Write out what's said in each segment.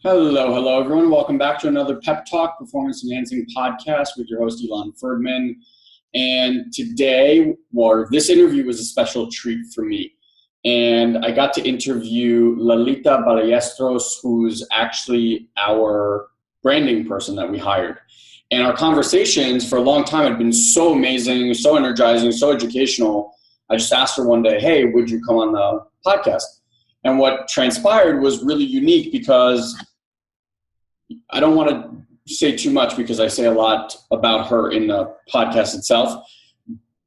Hello, everyone. Welcome back to another Pep Talk Performance Enhancing Podcast with your host, Elon Ferdman. And today, this interview was a special treat for me. And I got to interview Lalita Ballestros, who's actually our branding person that we hired. And our conversations for a long time had been so amazing, so energizing, so educational. I just asked her one day, hey, would you come on the podcast? And what transpired was really unique because I don't want to say too much because I say a lot about her in the podcast itself,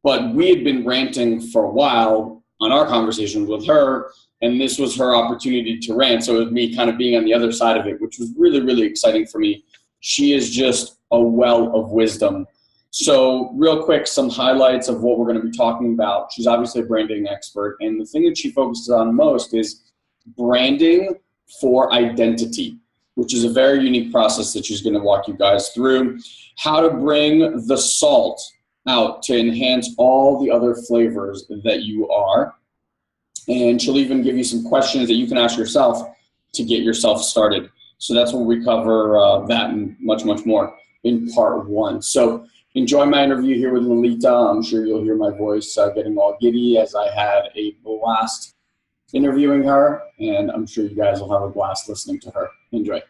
but we had been ranting for a while on our conversations with her, and this was her opportunity to rant. So it was me kind of being on the other side of it, which was really, really exciting for me. She is just a well of wisdom. So real quick, some highlights of what we're going to be talking about. She's obviously a branding expert, and the thing that she focuses on most is branding for identity, which is a very unique process that she's going to walk you guys through. How to bring the salt out to enhance all the other flavors that you are. And she'll even give you some questions that you can ask yourself to get yourself started. So that's when we cover that and much, much more in part one. So enjoy my interview here with Lalita. I'm sure you'll hear my voice getting all giddy as I had a blast interviewing her, and I'm sure you guys will have a blast listening to her. Enjoy.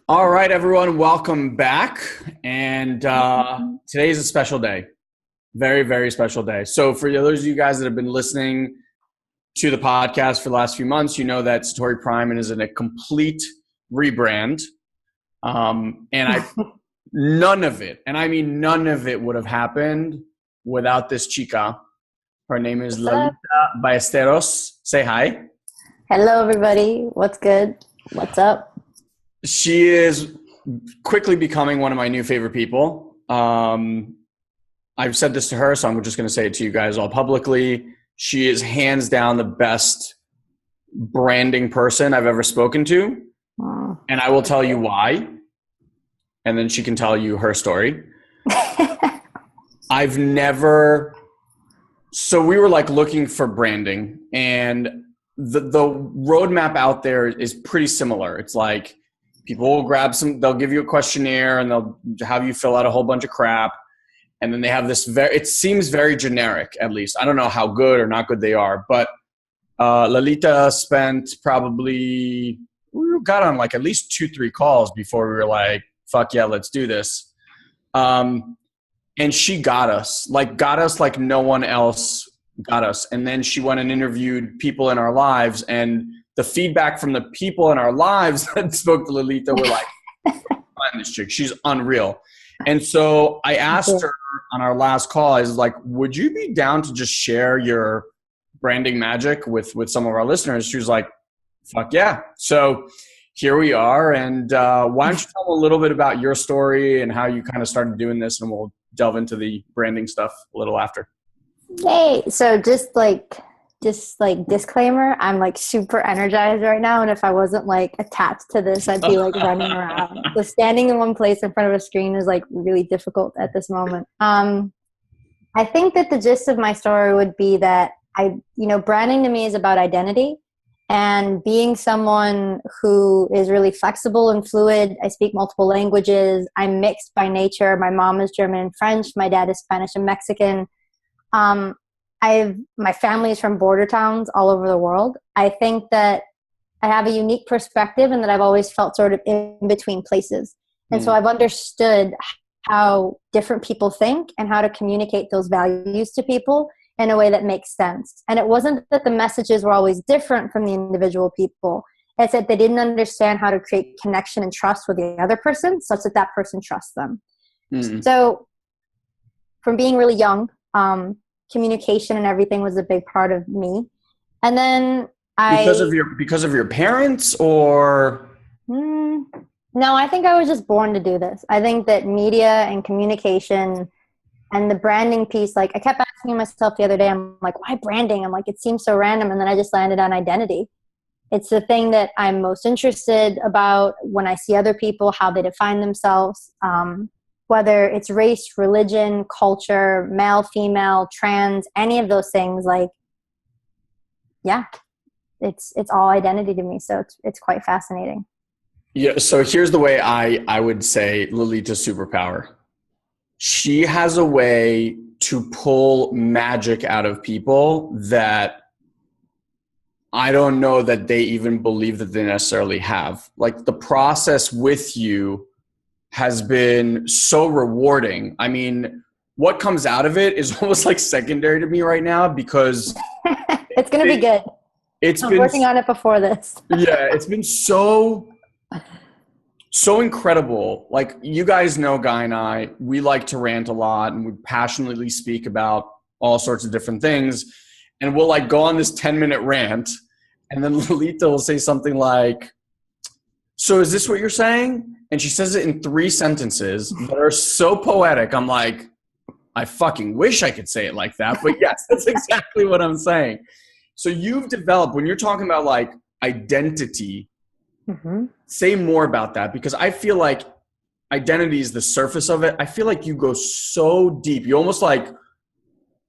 All right, everyone, welcome back. And today's a special day. Very, very special day. So for those of you guys that have been listening to the podcast for the last few months, you know that SatoriPrime is in a complete rebrand. None of it, and I mean none of it, would have happened without this chica. Her name is Lalita Ballestros. Say hi. Hello, everybody. What's good? What's up? She is quickly becoming one of my new favorite people. I've said this to her, so I'm just going to say it to you guys all publicly. She is hands down the best branding person I've ever spoken to. And I will tell you why. And then she can tell you her story. So we were like looking for branding, and the roadmap out there is pretty similar. It's like people will they'll give you a questionnaire and they'll have you fill out a whole bunch of crap. And then they have this it seems very generic, at least. I don't know how good or not good they are, but Lalita spent we got on like at least 2-3 calls before we were like, fuck yeah, let's do this. And she got us like no one else got us. And then she went and interviewed people in our lives, and the feedback from the people in our lives that spoke to Lalita were like, find this chick, she's unreal. And so I asked her on our last call, I was like, would you be down to just share your branding magic with some of our listeners? She was like, fuck yeah. So here we are. And why don't you tell a little bit about your story and how you kind of started doing this, and we'll delve into the branding stuff a little after. Hey, so just like disclaimer, I'm like super energized right now, and if I wasn't like attached to this, I'd be like running around. So standing in one place in front of a screen is like really difficult at this moment. I think that the gist of my story would be that branding to me is about identity. And being someone who is really flexible and fluid, I speak multiple languages. I'm mixed by nature. My mom is German and French. My dad is Spanish and Mexican. My family is from border towns all over the world. I think that I have a unique perspective, and that I've always felt sort of in between places. And so I've understood how different people think and how to communicate those values to people in a way that makes sense. And it wasn't that the messages were always different from the individual people. It's that they didn't understand how to create connection and trust with the other person such that that person trusts them. So from being really young, communication and everything was a big part of me. And then because of your parents, or? No, I think I was just born to do this. I think that media and communication and the branding piece, like I kept asking myself the other day, I'm like, why branding? I'm like, it seems so random. And then I just landed on identity. It's the thing that I'm most interested about when I see other people, how they define themselves, whether it's race, religion, culture, male, female, trans, any of those things. Like, yeah, it's all identity to me. So it's quite fascinating. Yeah. So here's the way I would say Lolita's superpower. She has a way to pull magic out of people that I don't know that they even believe that they necessarily have. Like the process with you has been so rewarding. I mean, what comes out of it is almost like secondary to me right now because It's going to be good. it's I'm been working on it before this. yeah, it's been so incredible. Like you guys know Guy and I, we like to rant a lot and we passionately speak about all sorts of different things. And we'll like go on this 10-minute rant and then Lolita will say something like, so is this what you're saying? And she says it in 3 sentences that are so poetic. I'm like, I fucking wish I could say it like that. But yes, that's exactly what I'm saying. So you've developed, when you're talking about like identity, say more about that because I feel like identity is the surface of it. I feel like you go so deep. You almost like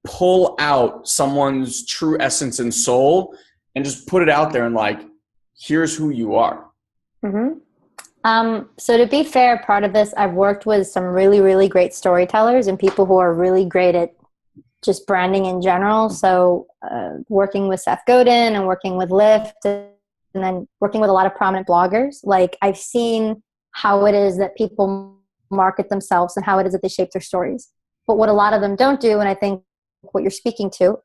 pull out someone's true essence and soul and just put it out there and like, here's who you are. So to be fair, part of this, I've worked with some really, really great storytellers and people who are really great at just branding in general. So working with Seth Godin and working with Lyft and then working with a lot of prominent bloggers, like I've seen how it is that people market themselves and how it is that they shape their stories. But what a lot of them don't do, and I think what you're speaking to,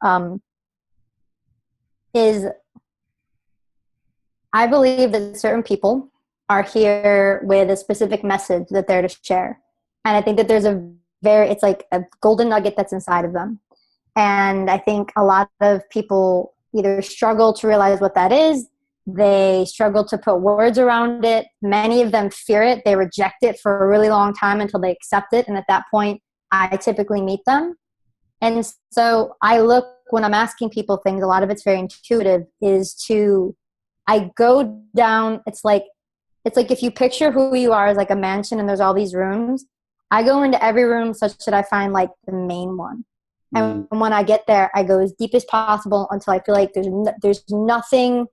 is I believe that certain people are here with a specific message that they're to share. And I think that there's it's like a golden nugget that's inside of them. And I think a lot of people either struggle to realize what that is. They struggle to put words around it. Many of them fear it. They reject it for a really long time until they accept it. And at that point, I typically meet them. And so I look, when I'm asking people things, a lot of it's very intuitive, I go down, it's like if you picture who you are as like a mansion and there's all these rooms, I go into every room such that I find like the main one. And when I get there, I go as deep as possible until I feel like there's nothing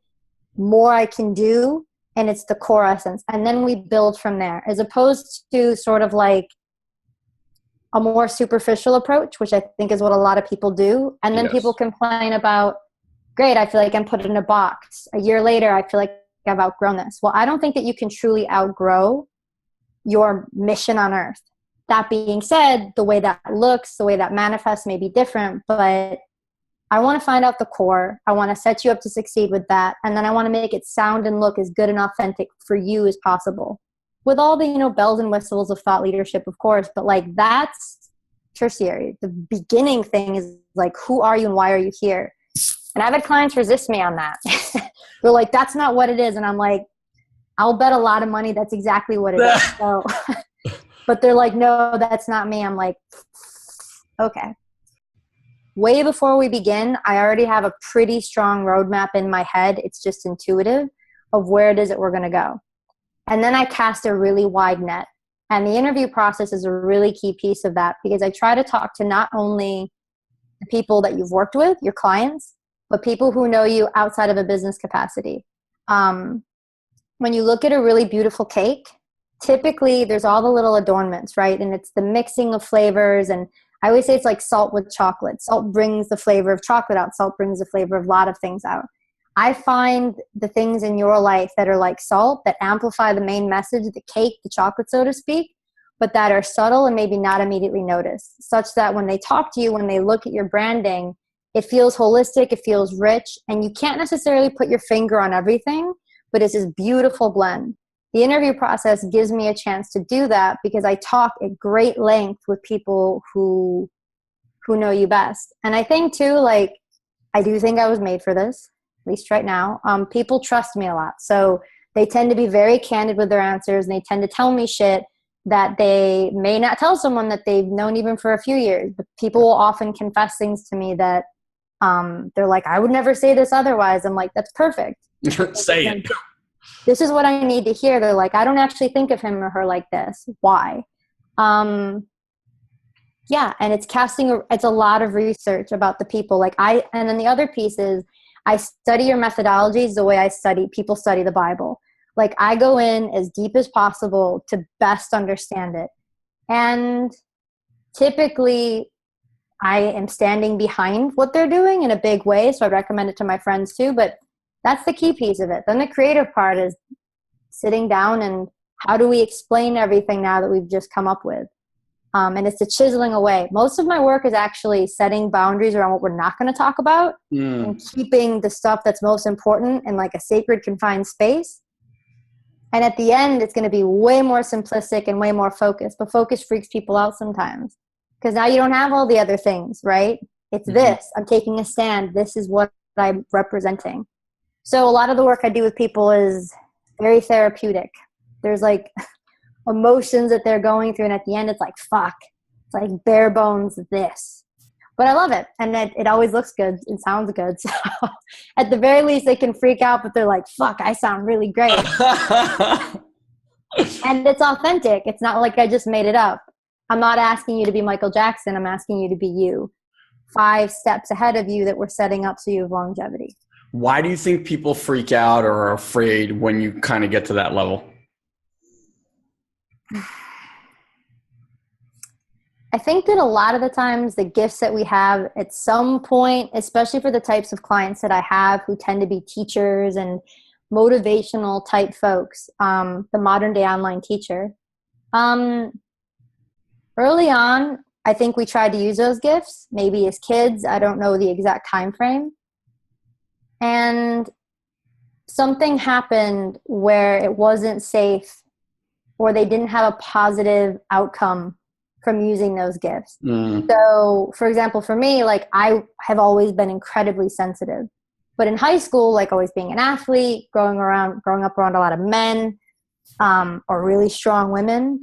more I can do, and it's the core essence. And then we build from there, as opposed to sort of like a more superficial approach, which I think is what a lot of people do. And then people complain about, great, I feel like I'm put in a box. A year later, I feel like I've outgrown this. Well, I don't think that you can truly outgrow your mission on earth. That being said, the way that looks, the way that manifests may be different, but I want to find out the core. I want to set you up to succeed with that. And then I want to make it sound and look as good and authentic for you as possible. With all the, bells and whistles of thought leadership, of course, but like that's tertiary. The beginning thing is like, who are you and why are you here? And I've had clients resist me on that. They're like, that's not what it is. And I'm like, I'll bet a lot of money that's exactly what it is. So, but they're like, no, that's not me. I'm like, okay. Way before we begin, I already have a pretty strong roadmap in my head. It's just intuitive of where it is that we're going to go. And then I cast a really wide net. And the interview process is a really key piece of that because I try to talk to not only the people that you've worked with, your clients, but people who know you outside of a business capacity. When you look at a really beautiful cake, typically there's all the little adornments, right? And it's the mixing of flavors. And I always say it's like salt with chocolate. Salt brings the flavor of chocolate out. Salt brings the flavor of a lot of things out. I find the things in your life that are like salt that amplify the main message, the cake, the chocolate, so to speak, but that are subtle and maybe not immediately noticed, such that when they talk to you, when they look at your branding, it feels holistic, it feels rich, and you can't necessarily put your finger on everything, but it's this beautiful blend. The interview process gives me a chance to do that because I talk at great length with people who know you best. And I think too, like, I do think I was made for this, at least right now. People trust me a lot. So they tend to be very candid with their answers, and they tend to tell me shit that they may not tell someone that they've known even for a few years. But people will often confess things to me that they're like, I would never say this otherwise. I'm like, that's perfect. Say it. This is what I need to hear. They're like, I don't actually think of him or her like this. Why? Yeah, and it's a lot of research about the people. And then the other piece is I study your methodologies the way people study the Bible. Like I go in as deep as possible to best understand it. And typically I am standing behind what they're doing in a big way. So I recommend it to my friends too, but that's the key piece of it. Then the creative part is sitting down and how do we explain everything now that we've just come up with? And it's the chiseling away. Most of my work is actually setting boundaries around what we're not going to talk about and keeping the stuff that's most important in like a sacred confined space. And at the end, it's going to be way more simplistic and way more focused. But focus freaks people out sometimes because now you don't have all the other things, right? It's this. I'm taking a stand. This is what I'm representing. So a lot of the work I do with people is very therapeutic. There's like emotions that they're going through, and at the end it's like, fuck, it's like bare bones this. But I love it, and it always looks good and sounds good. So at the very least they can freak out, but they're like, fuck, I sound really great. And it's authentic. It's not like I just made it up. I'm not asking you to be Michael Jackson. I'm asking you to be you, 5 steps ahead of you that we're setting up so you have longevity. Why do you think people freak out or are afraid when you kind of get to that level? I think that a lot of the times the gifts that we have at some point, especially for the types of clients that I have who tend to be teachers and motivational type folks, the modern day online teacher, early on, I think we tried to use those gifts, maybe as kids. I don't know the exact time frame. And something happened where it wasn't safe or they didn't have a positive outcome from using those gifts. So, for example, for me, like I have always been incredibly sensitive. But in high school, like always being an athlete, growing up around a lot of men or really strong women,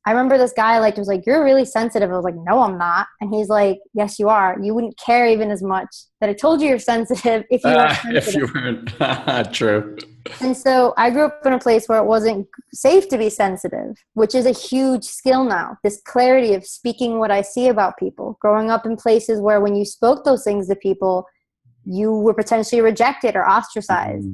I remember this guy was like, you're really sensitive. I was like, no, I'm not. And he's like, yes, you are. You wouldn't care even as much that I told you you're sensitive if you weren't sensitive. If you weren't. True. And so I grew up in a place where it wasn't safe to be sensitive, which is a huge skill now. This clarity of speaking what I see about people. Growing up in places where when you spoke those things to people, you were potentially rejected or ostracized.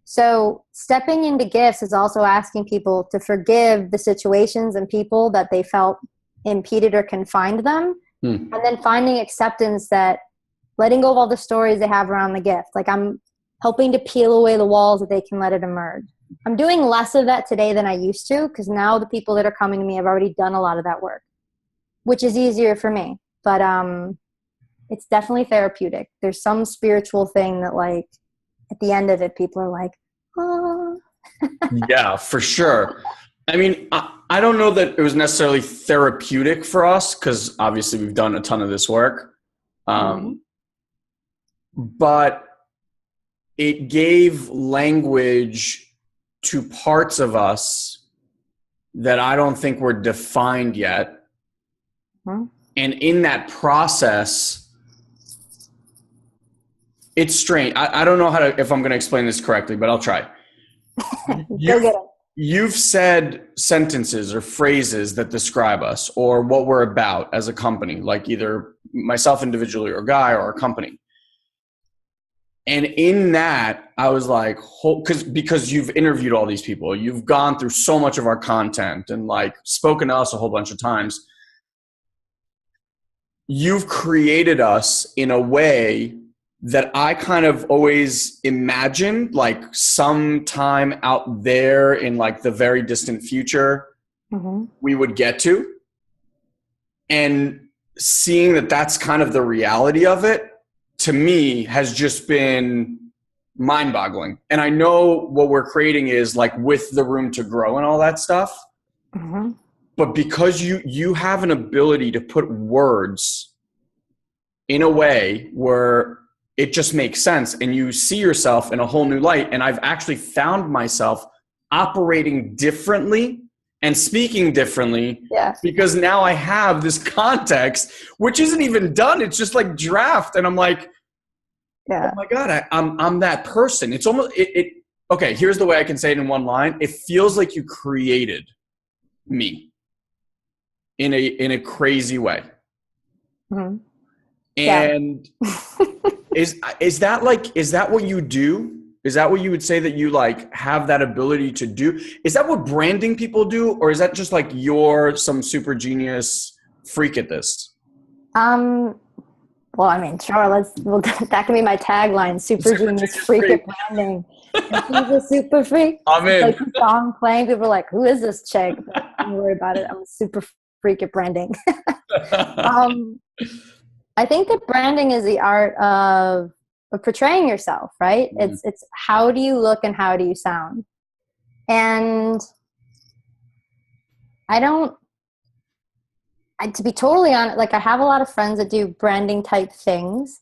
So stepping into gifts is also asking people to forgive the situations and people that they felt impeded or confined them. And then finding acceptance that letting go of all the stories they have around the gift. Like I'm helping to peel away the walls that they can let it emerge. I'm doing less of that today than I used to because now the people that are coming to me have already done a lot of that work, which is easier for me. But it's definitely therapeutic. There's some spiritual thing that like at the end of it, people are like, oh. Yeah, for sure. I mean, I don't know that it was necessarily therapeutic for us because obviously we've done a ton of this work. But it gave language to parts of us that I don't think were defined yet. And in that process, it's strange. I don't know if I'm going to explain this correctly, but I'll try. Go get it. You've said sentences or phrases that describe us or what we're about as a company, like either myself individually or Guy or a company. And in that, I was like, because you've interviewed all these people, you've gone through so much of our content and like spoken to us a whole bunch of times. You've created us in a way that I kind of always imagined like sometime out there in like the very distant future, we would get to. And seeing that that's kind of the reality of it, to me, has just been mind-boggling. And I know what we're creating is like with the room to grow and all that stuff. But because you have an ability to put words in a way where it just makes sense and you see yourself in a whole new light. And I've actually found myself operating differently and speaking differently because now I have this context, which isn't even done. It's just like draft. And I'm like, oh my God, I'm that person. It's almost, okay, here's the way I can say it in one line. It feels like you created me in a crazy way. And is that what you do? Is that what you would say that you like have that ability to do? Is that what branding people do? Or is that just like you're some super genius freak at this? Well, I mean, sure, that can be my tagline, super Super genius genius freak freak. at branding. And she's a super freak. I'm It's in. like the song playing, people are like, who is this chick? But don't worry about it. I'm a super freak at branding. um, I think that branding is the art of portraying yourself, right? Mm. It's how do you look and how do you sound? And to be totally honest, like I have a lot of friends that do branding type things.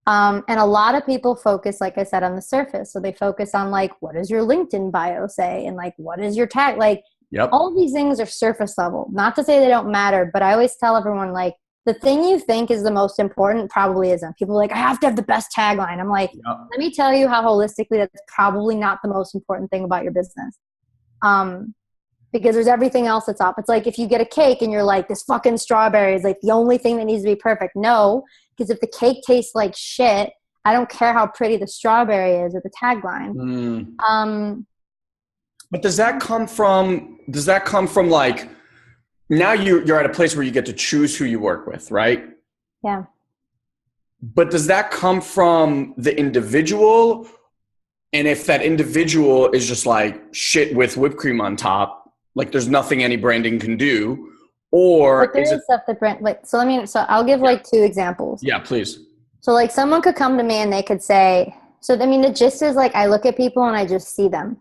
And a lot of people focus, like I said, on the surface. So they focus on like, what does your LinkedIn bio say? And like, what is your tag? Like, Yep. all of these things are surface level. Not to say they don't matter, but I always tell everyone, like, the thing you think is the most important probably isn't. People are like, I have to have the best tagline. I'm like, Yep. let me tell you how holistically that's probably not the most important thing about your business. Because there's everything else that's up. It's like if you get a cake and you're like, this fucking strawberry is like the only thing that needs to be perfect. No, because if the cake tastes like shit, I don't care how pretty the strawberry is or the tagline. But does that come from like, now you're at a place where you get to choose who you work with, right? Yeah. But does that come from the individual? And if that individual is just like shit with whipped cream on top, like there's nothing any branding can do, or But there is is it? stuff that brand, like, so I'll give like two examples. Yeah, please. So like someone could come to me and they could say, so I mean, the gist is like, I look at people and I just see them.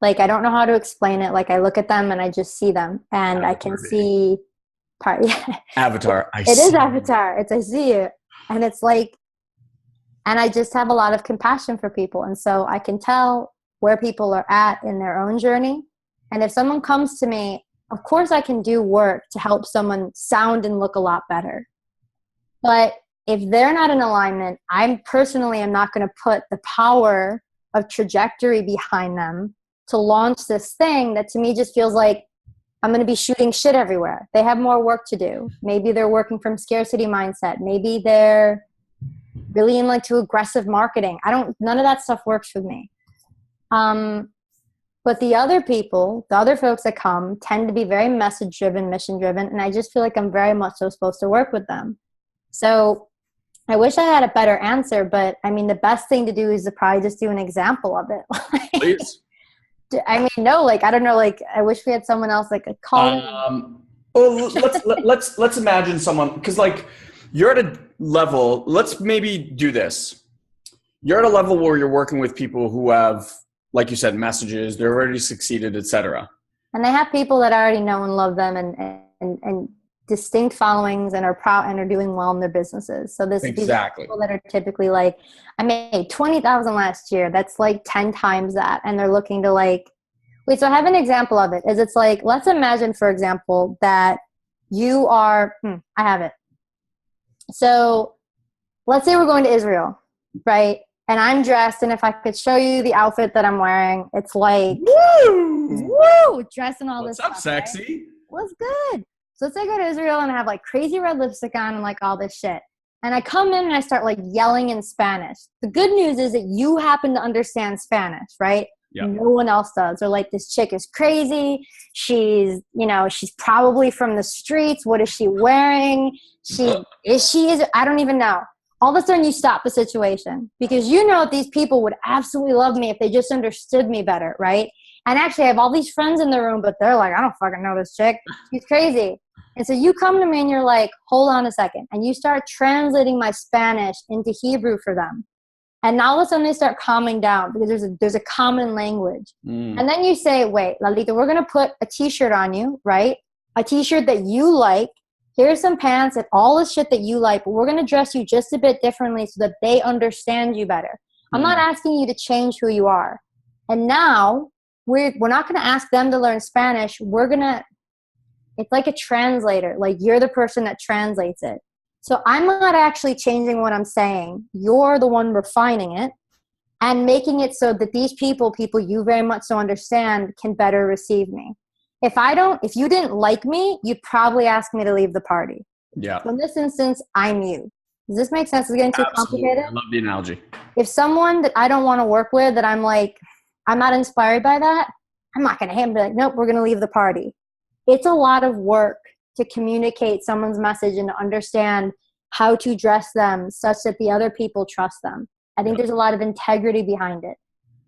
Like, I don't know how to explain it. Like I look at them and I just see them and Avatar, I can baby. see Avatar. It is Avatar. It's, I see it. And it's like, and I just have a lot of compassion for people. And so I can tell where people are at in their own journey. And if someone comes to me, of course I can do work to help someone sound and look a lot better. But if they're not in alignment, I personally am not going to put the power of trajectory behind them to launch this thing that to me just feels like I'm going to be shooting shit everywhere. They have more work to do. Maybe they're working from scarcity mindset. Maybe they're really in like too aggressive marketing. None of that stuff works with me. But the other people, the other folks that come tend to be very message driven, mission driven. And I just feel like I'm very much so supposed to work with them. So I wish I had a better answer, but I mean, the best thing to do is to probably just do an example of it. Please. I mean, no, like, I don't know, like, I wish we had someone else like a call Well, let's imagine someone, because like you're at a level. Let's maybe do this. You're at a level where you're working with people who have, like you said, messages. They're already succeeded, etc. And they have people that already know and love them and distinct followings and are proud and are doing well in their businesses. So these people that are typically like, I made 20,000 last year. That's like 10 times that. And they're looking to like, wait, so I have an example of it. Is it's like, let's imagine, for example, that you are, I have it. So let's say we're going to Israel, right? And I'm dressed, and if I could show you the outfit that I'm wearing, it's like, woo, dressing all this stuff. What's up, sexy? Right? What's good? So let's say I go to Israel and I have like crazy red lipstick on and like all this shit. And I come in and I start like yelling in Spanish. The good news is that you happen to understand Spanish, right? Yep. No one else does. They're like, this chick is crazy. She's probably from the streets. What is she wearing? I don't even know. All of a sudden you stop the situation because you know these people would absolutely love me if they just understood me better, right? And actually I have all these friends in the room, but they're like, I don't fucking know this chick. She's crazy. And so you come to me and you're like, hold on a second. And you start translating my Spanish into Hebrew for them. And now all of a sudden they start calming down because there's a common language. And then you say, wait, Lalita, we're going to put a t-shirt on you, right? A t-shirt that you like. Here's some pants and all the shit that you like, but we're going to dress you just a bit differently so that they understand you better. I'm not asking you to change who you are. And now we're not going to ask them to learn Spanish. It's like a translator. Like you're the person that translates it. So I'm not actually changing what I'm saying. You're the one refining it and making it so that these people you very much so understand can better receive me. If you didn't like me, you'd probably ask me to leave the party. Yeah. So in this instance, I'm you. Does this make sense? Is it getting too Absolutely. complicated? I love the analogy. If someone that I don't want to work with, that I'm like, I'm not inspired by that, I'm not going to hit and be like, nope, we're going to leave the party. It's a lot of work to communicate someone's message and to understand how to dress them such that the other people trust them. I think there's a lot of integrity behind it.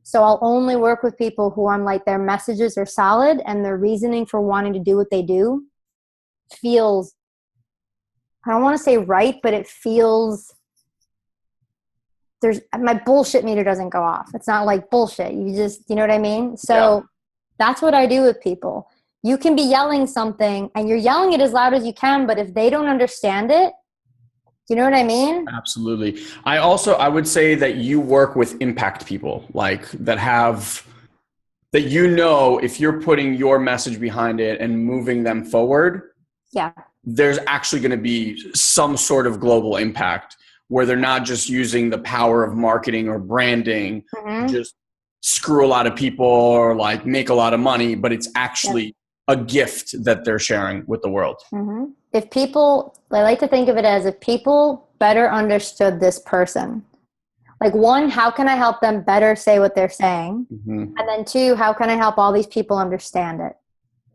So I'll only work with people who I'm like, their messages are solid and their reasoning for wanting to do what they do feels, I don't want to say right, but it feels, my bullshit meter doesn't go off. It's not like bullshit. You know what I mean? So that's what I do with people. You can be yelling something and you're yelling it as loud as you can, but if they don't understand it, do you know what I mean? Absolutely. I would say that you work with impact people, like that if you're putting your message behind it and moving them forward, there's actually going to be some sort of global impact where they're not just using the power of marketing or branding, just screw a lot of people or like make a lot of money, but it's actually a gift that they're sharing with the world. If people, I like to think of it as if people better understood this person. Like one, how can I help them better say what they're saying? And then two, how can I help all these people understand it?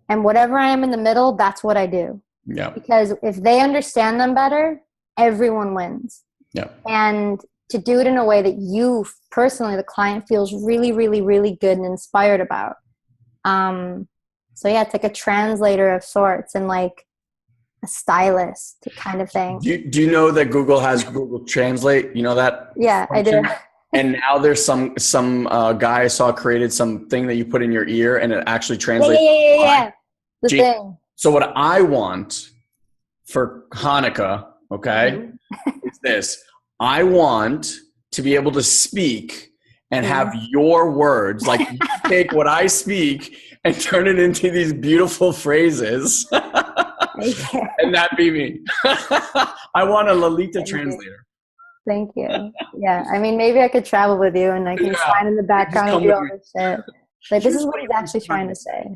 And whatever I am in the middle, that's what I do. Yeah. Because if they understand them better, everyone wins. Yeah. And to do it in a way that you personally, the client, feels really, really, really good and inspired about. So yeah, it's like a translator of sorts and like a stylist kind of thing. Do you know that Google has Google Translate? You know that? Yeah, function? I do. And now there's some guy I saw created something that you put in your ear and it actually translates. Yeah. The thing. So what I want for Hanukkah, is this. I want to be able to speak and have your words, like you take what I speak and turn it into these beautiful phrases. And that be me. I want a Lolita translator. Thank you. Yeah. I mean, maybe I could travel with you and I can sign in the background and do all this shit. Like, this is what he's actually trying to say.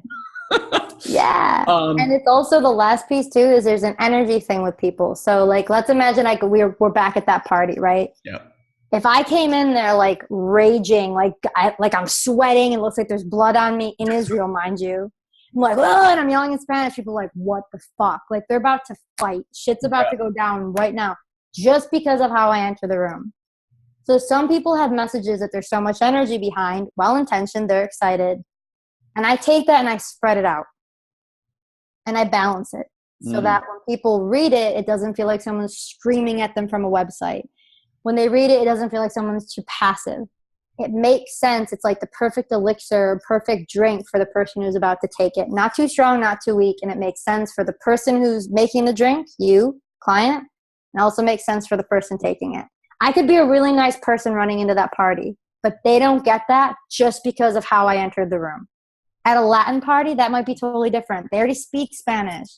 Yeah. And it's also the last piece too, is there's an energy thing with people. So like, let's imagine like we're back at that party, right? Yeah. If I came in there like raging, like I'm sweating and it looks like there's blood on me in Israel, mind you. I'm like, oh, and I'm yelling in Spanish. People are like, what the fuck? Like they're about to fight. Shit's about to go down right now just because of how I enter the room. So some people have messages that there's so much energy behind, well-intentioned, they're excited. And I take that and I spread it out. And I balance it so that when people read it, it doesn't feel like someone's screaming at them from a website. When they read it, it doesn't feel like someone's too passive. It makes sense. It's like the perfect elixir, perfect drink for the person who's about to take it. Not too strong, not too weak. And it makes sense for the person who's making the drink, you, client, and also makes sense for the person taking it. I could be a really nice person running into that party, but they don't get that just because of how I entered the room. At a Latin party, that might be totally different. They already speak Spanish.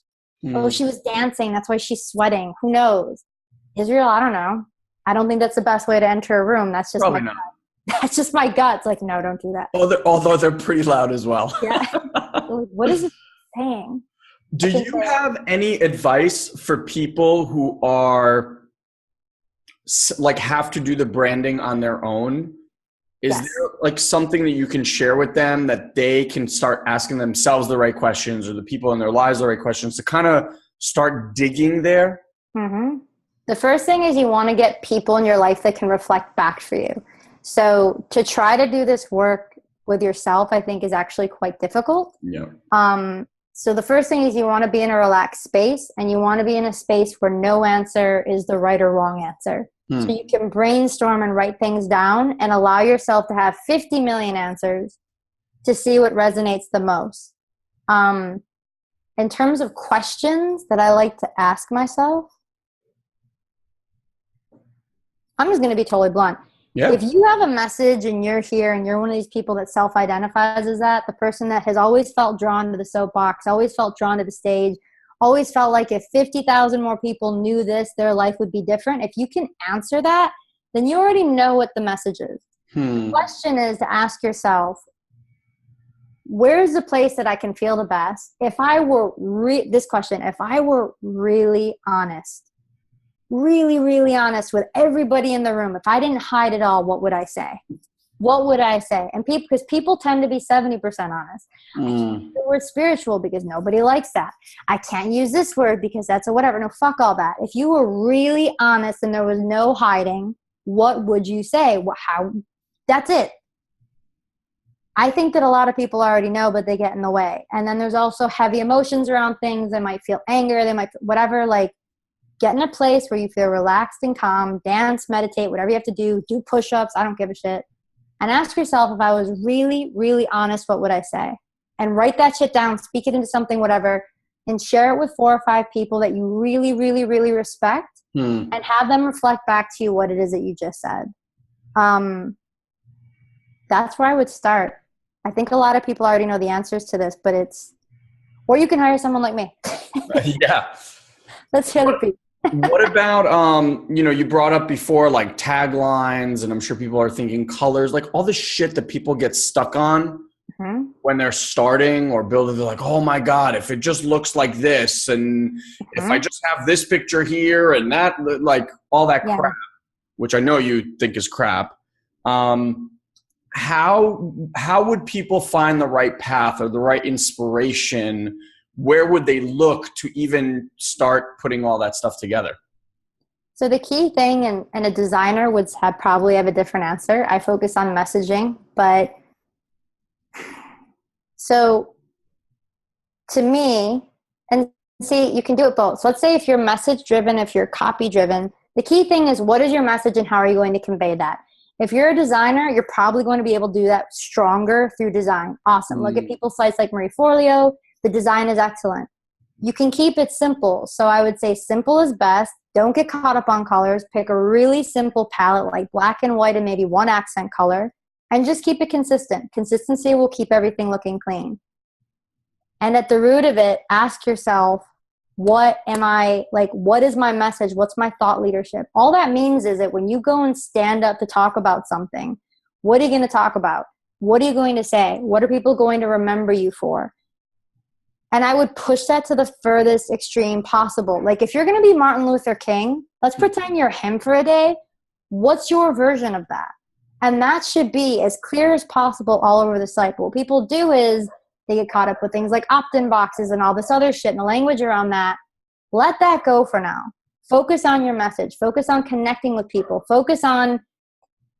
Oh, she was dancing. That's why she's sweating. Who knows? Israel, I don't know. I don't think that's the best way to enter a room. That's just probably not. That's just my gut. It's like, no, don't do that. Although they're pretty loud as well. Yeah. What is it saying? Do you have any advice for people who are like have to do the branding on their own? Is there like something that you can share with them that they can start asking themselves the right questions or the people in their lives the right questions to kind of start digging there? The first thing is you want to get people in your life that can reflect back for you. So to try to do this work with yourself, I think is actually quite difficult. Yeah. So the first thing is you want to be in a relaxed space and you want to be in a space where no answer is the right or wrong answer. So you can brainstorm and write things down and allow yourself to have 50 million answers to see what resonates the most. In terms of questions that I like to ask myself, I'm just going to be totally blunt. Yeah. If you have a message and you're here and you're one of these people that self-identifies as that, the person that has always felt drawn to the soapbox, always felt drawn to the stage, always felt like if 50,000 more people knew this, their life would be different. If you can answer that, then you already know what the message is. The question is to ask yourself, where's the place that I can feel the best? If I were, this question, if I were really honest, really, really honest with everybody in the room, if I didn't hide it all, what would I say? What would I say? And because people tend to be 70% honest. I can't use the word spiritual because nobody likes that. I can't use this word because that's a whatever. No, fuck all that. If you were really honest and there was no hiding, what would you say? How? That's it. I think that a lot of people already know, but they get in the way. And then there's also heavy emotions around things. They might feel anger. They might, whatever, like get in a place where you feel relaxed and calm, dance, meditate, whatever you have to do push-ups. I don't give a shit. And ask yourself, if I was really, really honest, what would I say? And write that shit down, speak it into something, whatever, and share it with 4 or 5 people that you really, really, really respect and have them reflect back to you what it is that you just said. That's where I would start. I think a lot of people already know the answers to this, but or you can hire someone like me. Yeah. Let's hear the piece. What about, you brought up before, like taglines, and I'm sure people are thinking colors, like all the shit that people get stuck on when they're starting or building. They're like, oh my God, if it just looks like this, and if I just have this picture here and that, like all that crap, which I know you think is crap. How would people find the right path or the right inspiration? Where would they look to even start putting all that stuff together? So the key thing, and a designer would probably have a different answer. I focus on messaging, but so to me, and see, you can do it both. So let's say if you're message driven, if you're copy driven, the key thing is what is your message and how are you going to convey that? If you're a designer, you're probably going to be able to do that stronger through design. Awesome. Look at people's sites like Marie Forleo. The design is excellent. You can keep it simple. So I would say simple is best. Don't get caught up on colors. Pick a really simple palette like black and white and maybe one accent color, and just keep it consistent. Consistency will keep everything looking clean. And at the root of it, ask yourself, what is my message? What's my thought leadership? All that means is that when you go and stand up to talk about something, what are you going to talk about? What are you going to say? What are people going to remember you for? And I would push that to the furthest extreme possible. Like if you're going to be Martin Luther King, let's pretend you're him for a day. What's your version of that? And that should be as clear as possible all over the site. But what people do is they get caught up with things like opt-in boxes and all this other shit and the language around that. Let that go for now. Focus on your message. Focus on connecting with people. Focus on,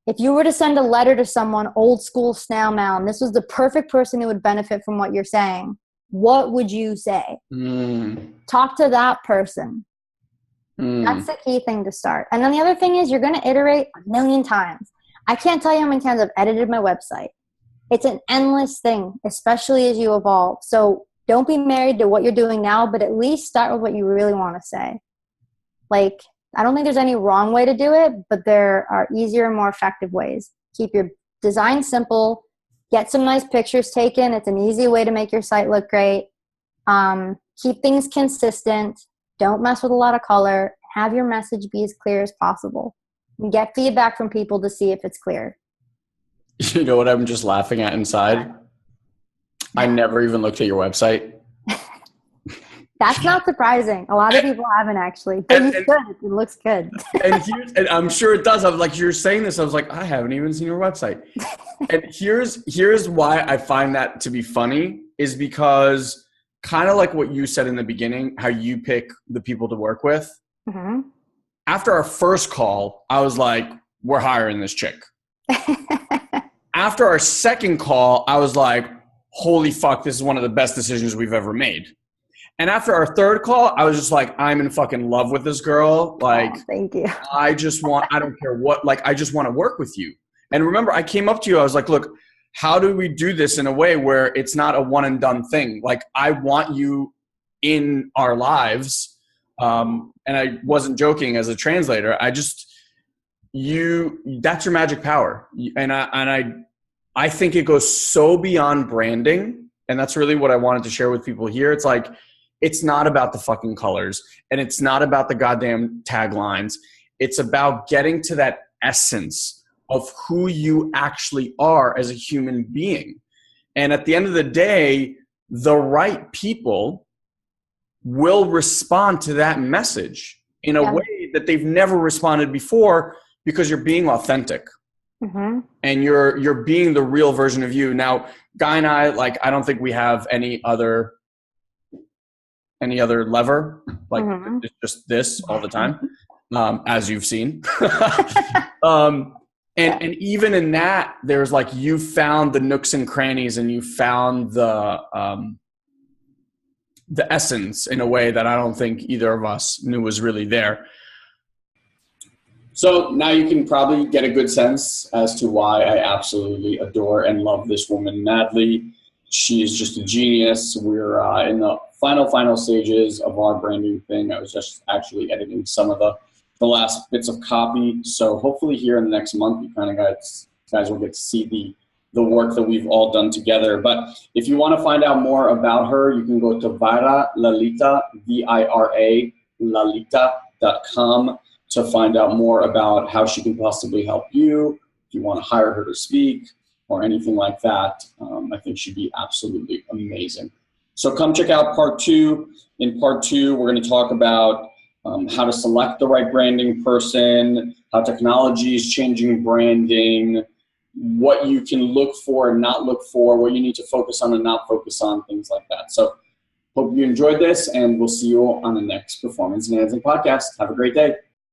if you were to send a letter to someone, old school snail mail, and this was the perfect person who would benefit from what you're saying, what would you say? Talk to that person. That's the key thing to start. And then the other thing is you're going to iterate a million times. I can't tell you how many times I've edited my website. It's an endless thing, especially as you evolve. So don't be married to what you're doing now, but at least start with what you really want to say. Like, I don't think there's any wrong way to do it, but there are easier and more effective ways. Keep your design simple. Get some nice pictures taken. It's an easy way to make your site look great. Keep things consistent. Don't mess with a lot of color. Have your message be as clear as possible. And get feedback from people to see if it's clear. You know what I'm just laughing at inside? I never even looked at your website. That's not surprising. A lot of people haven't actually. But you should. It looks good. And I'm sure it does. I was like, you're saying this. I was like, I haven't even seen your website. And here's why I find that to be funny is because kind of like what you said in the beginning, how you pick the people to work with. Mm-hmm. After our first call, I was like, we're hiring this chick. After our second call, I was like, holy fuck, this is one of the best decisions we've ever made. And after our third call, I was just like, I'm in fucking love with this girl. Like, thank you. I don't care what, like, I just want to work with you. And remember, I came up to you, I was like, look, how do we do this in a way where it's not a one and done thing? Like, I want you in our lives. And I wasn't joking as a translator. That's your magic power. And I think it goes so beyond branding. And that's really what I wanted to share with people here. It's like, it's not about the fucking colors and it's not about the goddamn taglines. It's about getting to that essence of who you actually are as a human being. And at the end of the day, the right people will respond to that message in a way that they've never responded before because you're being authentic. Mm-hmm. And you're being the real version of you. Now, Guy and I, like, I don't think we have any other lever, like mm-hmm. It's just this all the time, as you've seen. And even in that, there's like, you found the nooks and crannies, and you found the essence in a way that I don't think either of us knew was really there. So now you can probably get a good sense as to why I absolutely adore and love this woman madly. She is just a genius. We're in the final stages of our branding thing. I was just actually editing some of the last bits of copy. So hopefully here in the next month, you kind of guys will get to see the work that we've all done together. But if you want to find out more about her, you can go to Vira Lalita, VIRA Lalita.com to find out more about how she can possibly help you. If you want to hire her to speak or anything like that, I think she'd be absolutely amazing. So come check out part 2. In part 2, we're going to talk about how to select the right branding person, how technology is changing branding, what you can look for and not look for, what you need to focus on and not focus on, things like that. So hope you enjoyed this, and we'll see you on the next Performance Enhancing Podcast. Have a great day.